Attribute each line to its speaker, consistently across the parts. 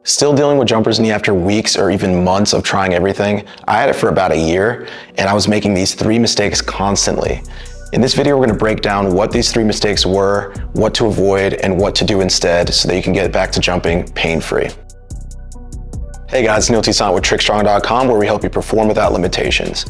Speaker 1: Still dealing with jumper's knee after weeks or even months of trying everything. I had it for about a year and I was making these 3 mistakes constantly. In this video, we're gonna break down what these 3 mistakes were, what to avoid, and what to do instead so that you can get back to jumping pain-free. Hey guys, Neil Toussaint with TrickStrong.com, where we help you perform without limitations.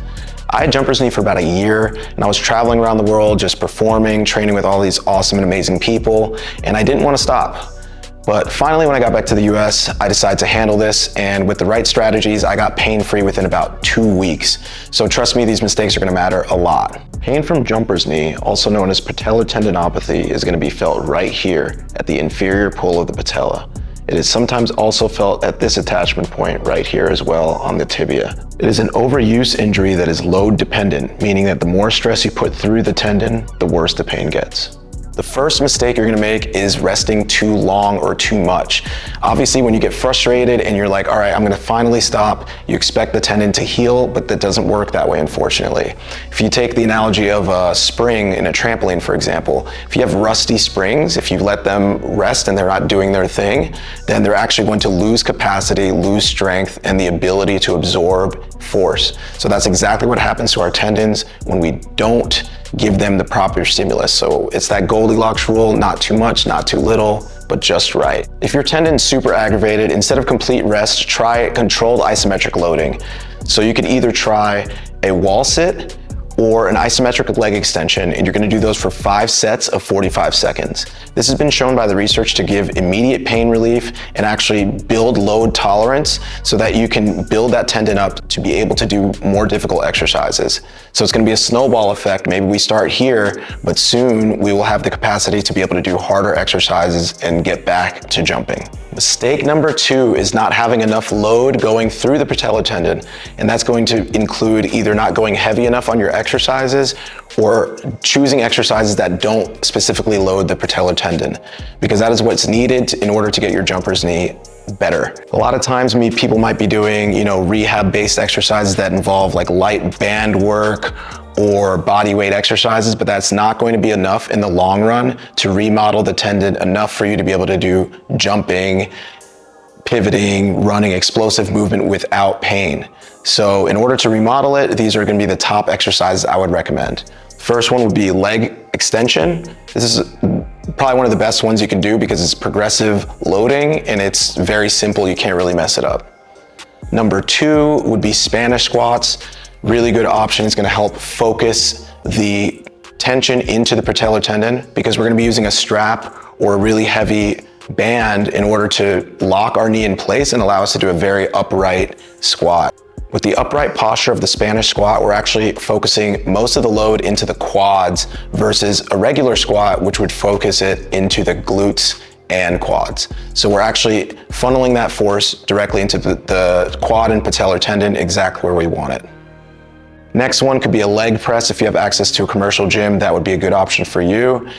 Speaker 1: I had jumper's knee for about a year and I was traveling around the world just performing, training with all these awesome and amazing people, and I didn't want to stop. But finally, when I got back to the US, I decided to handle this, and with the right strategies, I got pain-free within about 2 weeks. So trust me, these mistakes are gonna matter a lot. Pain from jumper's knee, also known as patellar tendinopathy, is gonna be felt right here at the inferior pole of the patella. It is sometimes also felt at this attachment point right here as well on the tibia. It is an overuse injury that is load dependent, meaning that the more stress you put through the tendon, the worse the pain gets. The first mistake you're gonna make is resting too long or too much. Obviously, when you get frustrated and you're like, all right, I'm gonna finally stop, you expect the tendon to heal, but that doesn't work that way, unfortunately. If you take the analogy of a spring in a trampoline, for example, if you have rusty springs, if you let them rest and they're not doing their thing, then they're actually going to lose capacity, lose strength, and the ability to absorb force. So that's exactly what happens to our tendons when we don't give them the proper stimulus. So it's that Goldilocks rule, not too much, not too little, but just right. If your tendon's super aggravated, instead of complete rest, try controlled isometric loading. So you could either try a wall sit or an isometric leg extension, and you're gonna do those for 5 sets of 45 seconds. This has been shown by the research to give immediate pain relief and actually build load tolerance so that you can build that tendon up to be able to do more difficult exercises. So it's gonna be a snowball effect. Maybe we start here, but soon we will have the capacity to be able to do harder exercises and get back to jumping. Mistake number 2 is not having enough load going through the patellar tendon, and that's going to include either not going heavy enough on your exercises or choosing exercises that don't specifically load the patellar tendon, because that is what's needed in order to get your jumper's knee better. A lot of times people might be doing, rehab-based exercises that involve like light band work or body weight exercises, but that's not going to be enough in the long run to remodel the tendon enough for you to be able to do jumping, pivoting, running, explosive movement without pain. So in order to remodel it, these are gonna be the top exercises I would recommend. First one would be leg extension. This is probably one of the best ones you can do because it's progressive loading and it's very simple, you can't really mess it up. Number 2 would be Spanish squats. Really good option. It's gonna help focus the tension into the patellar tendon because we're gonna be using a strap or a really heavy band in order to lock our knee in place and allow us to do a very upright squat. With the upright posture of the Spanish squat, we're actually focusing most of the load into the quads versus a regular squat, which would focus it into the glutes and quads. So we're actually funneling that force directly into the quad and patellar tendon exactly where we want it. Next one could be a leg press. If you have access to a commercial gym, that would be a good option for you.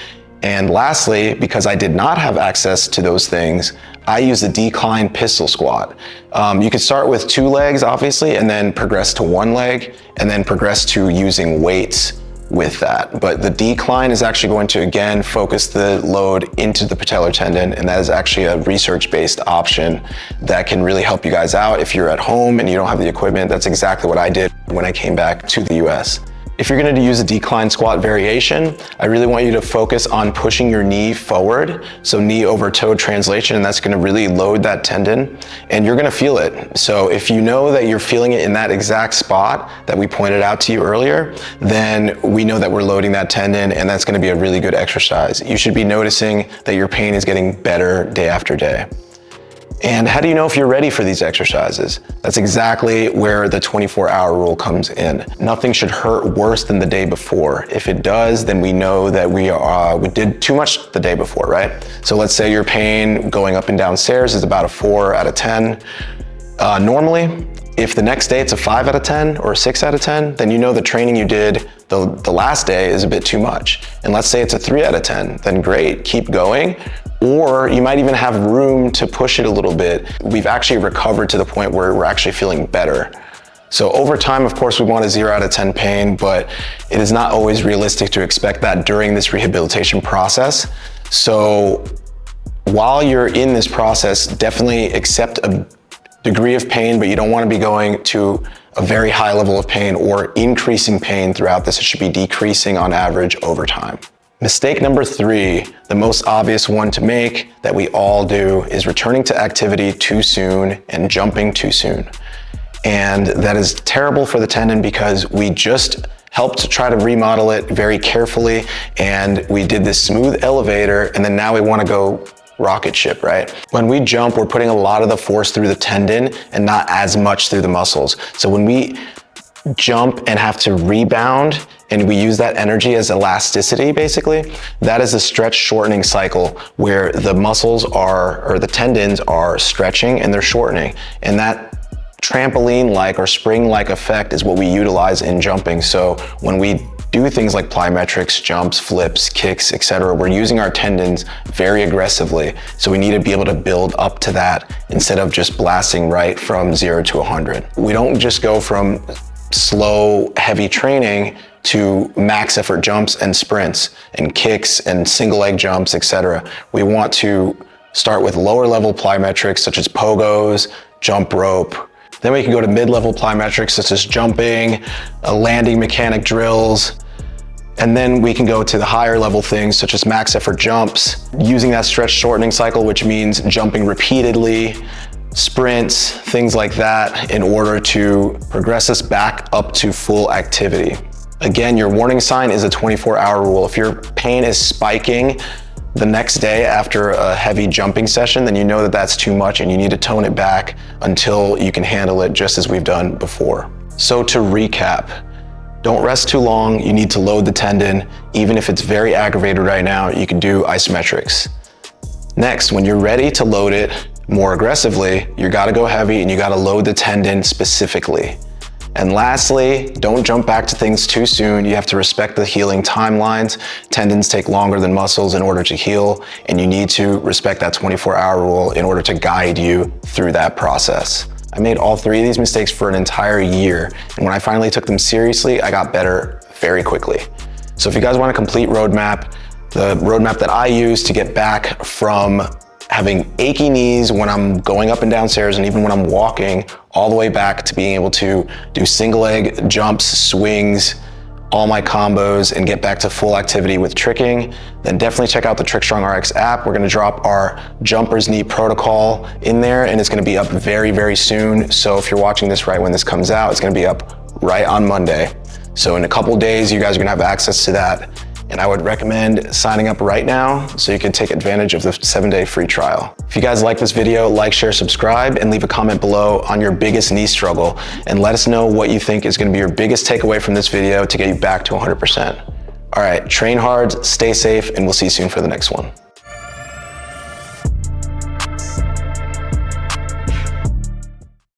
Speaker 1: And lastly, because I did not have access to those things, I use the decline pistol squat. You could start with 2 legs, obviously, and then progress to 1 leg, and then progress to using weights with that. But the decline is actually going to, again, focus the load into the patellar tendon, and that is actually a research-based option that can really help you guys out. If you're at home and you don't have the equipment, that's exactly what I did when I came back to the US. If you're gonna use a decline squat variation, I really want you to focus on pushing your knee forward, so knee over toe translation, and that's gonna really load that tendon, and you're gonna feel it. So if you know that you're feeling it in that exact spot that we pointed out to you earlier, then we know that we're loading that tendon, and that's gonna be a really good exercise. You should be noticing that your pain is getting better day after day. And how do you know if you're ready for these exercises? That's exactly where the 24-hour rule comes in. Nothing should hurt worse than the day before. If it does, then we know that we did too much the day before, right? So let's say your pain going up and down stairs is about a 4 out of 10. Normally, if the next day it's a 5 out of 10 or a 6 out of 10, then you know the training you did the last day is a bit too much. And let's say it's a 3 out of 10, then great, keep going. Or you might even have room to push it a little bit. We've actually recovered to the point where we're actually feeling better. So over time, of course, we want a 0 out of 10 pain, but it is not always realistic to expect that during this rehabilitation process. So while you're in this process, definitely accept a degree of pain, but you don't want to be going to a very high level of pain or increasing pain throughout this. It should be decreasing on average over time. Mistake number 3, the most obvious one to make that we all do, is returning to activity too soon and jumping too soon. And that is terrible for the tendon because we just helped to try to remodel it very carefully, and we did this smooth elevator, and then now we want to go rocket ship, right? When we jump, we're putting a lot of the force through the tendon and not as much through the muscles. So when we jump and have to rebound and we use that energy as elasticity, basically, that is a stretch shortening cycle where the muscles are, or the tendons are stretching and they're shortening. And that trampoline-like or spring-like effect is what we utilize in jumping. So when we do things like plyometrics, jumps, flips, kicks, etc., we're using our tendons very aggressively. So we need to be able to build up to that instead of just blasting right from 0 to 100. We don't just go from slow, heavy training to max effort jumps and sprints and kicks and single leg jumps, etc. We want to start with lower level plyometrics such as pogos, jump rope. Then we can go to mid-level plyometrics such as jumping, landing mechanic drills. And then we can go to the higher level things such as max effort jumps, using that stretch shortening cycle, which means jumping repeatedly, sprints, things like that, in order to progress us back up to full activity. Again, your warning sign is a 24-hour rule. If your pain is spiking the next day after a heavy jumping session, then you know that that's too much and you need to tone it back until you can handle it, just as we've done before. So to recap, don't rest too long. You need to load the tendon. Even if it's very aggravated right now, you can do isometrics. Next, when you're ready to load it more aggressively, you gotta go heavy and you gotta load the tendon specifically. And lastly, don't jump back to things too soon. You have to respect the healing timelines. Tendons take longer than muscles in order to heal, and you need to respect that 24-hour rule in order to guide you through that process. I made all 3 of these mistakes for an entire year, and when I finally took them seriously, I got better very quickly. So if you guys want a complete roadmap, the roadmap that I use to get back from having achy knees when I'm going up and down stairs and even when I'm walking, all the way back to being able to do single leg jumps, swings, all my combos, and get back to full activity with tricking, then definitely check out the TrickStrong RX app. We're gonna drop our jumper's knee protocol in there, and it's gonna be up very, very soon. So if you're watching this right when this comes out, it's gonna be up right on Monday. So in a couple days, you guys are gonna have access to that. And I would recommend signing up right now so you can take advantage of the 7-day free trial. If you guys like this video, like, share, subscribe, and leave a comment below on your biggest knee struggle. And let us know what you think is gonna be your biggest takeaway from this video to get you back to 100%. All right, train hard, stay safe, and we'll see you soon for the next one.